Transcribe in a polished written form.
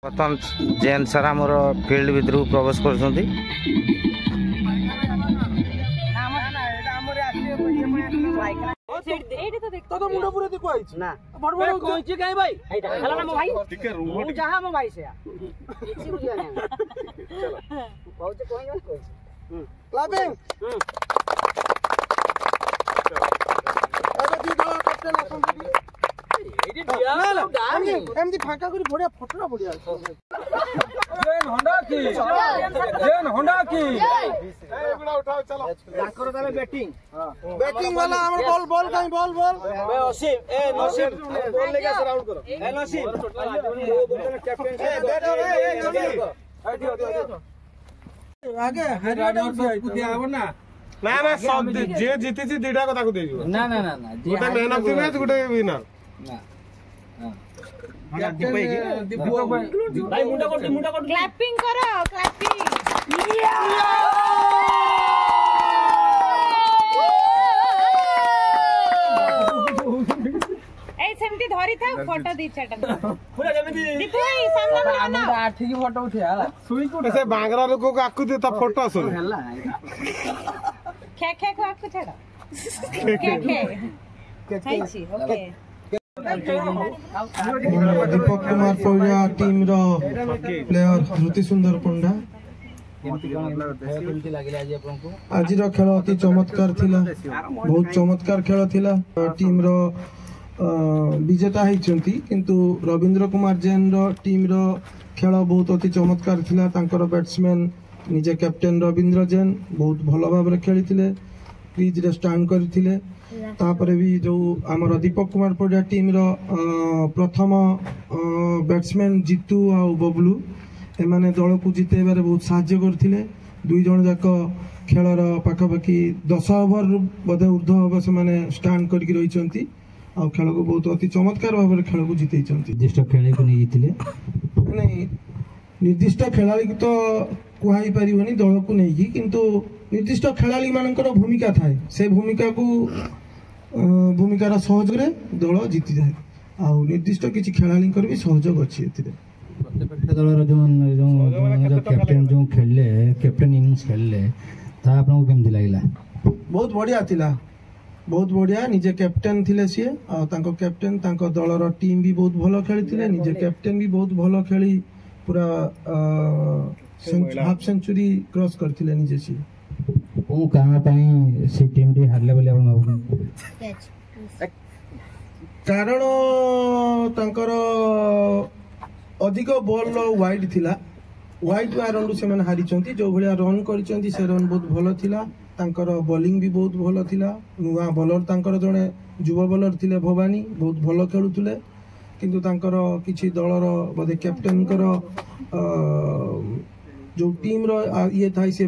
प्रथम जेन सर आमर फील्ड भीतर प्रवेश कर फाका करी बढ़िया फोटो बढ़िया बैटिंग वाला बॉल बॉल कहीं बॉल बॉल नसीब ए नसीब बॉल लेके राउंड करो ए नसीब कैप्टन आगे हरियाणा से दिया हो ना ना ना सब जे जीती छी दुटा कथा को दे दियो ना ना ना ना गोटे मैन ऑफ द मैच गोटे विनर ना हां दीपक भाई मुंडा कर क्लैपिंग करो क्लैपिंग ए सेमती धरी था फोटो दी छटा पूरा जल्दी दीपू भाई सामने बना आठी की फोटो उठिया सुई को से बांगरा लोग को आकु देता फोटो सुन हला खे खे को आकु छड़ा खे खे छी ओके दीपक कुमार पौड़िया टीम रो प्लेयर श्रुति सुंदर पंडा आज खेल अति चमत्कार थिला बहुत चमत्कार खेल थिला टीम रो विजेता होती किंतु रविंद्र कुमार जैन रो टीम रो खेल बहुत अति चमत्कार थिला तांकर बैट्समैन निजे कैप्टेन रविंद्र जैन बहुत भल भाव खेली क्रीज रे स्टैंड करथिले तापर भी जो आमर दीपक कुमार पड़िया टीम रो प्रथम बैट्समैन जीतू आ बबलू एमाने दल को जितेबारे बहुत साहाय्य करथिले दुई जन जाक खेलर पाखापाखि 10 ओवर बोधे ऊर्ध्व हम से स्टैंड करके रही आ खेल को बहुत अति चमत्कार भाव खेल को जिते निर्दिष्ट खेल को नहीं निर्दिष्ट खेलाड़ी तो कहुई पारनी दल को नहीं किंतु निर्दिष्ट खेलाड़ी मानकर भूमिका थाए से भूमिका को भूमिकार सहयोग रे दल जीति जाए आ निर्दिष्ट किसी खेलाड़ी भी सहयोग अच्छी दलर जो कैप्टेन जो खेलले कैप्टेन इनिंग्स खेलले ता आपन केमथि लागला बहुत बढ़िया थिला बहुत बढ़िया निजे कैप्टेन थिले सी आ तांको कैप्टेन तांको दलर टीम भी बहुत भलो खेली थिले निजे कैप्टेन भी बहुत भलो खेली पूरा हाफ सेंचुरी क्रॉस करथिले निजे सी ओ काना पई से टीम डी हारले बोले आपण कारण तांकर अधिक बॉल वाइड थिला वाइड रन से मैंने हारी जो भाया रन कर रन बहुत भल थिला तांकर बॉलिंग भी बहुत भल थिला नुआ बॉलर तांकर जड़े युवा बॉलर थिले भवानी बहुत भल खेलुले किंतु तांकर किछि दलर बोधे कैप्टेन जो टीम रो ये था से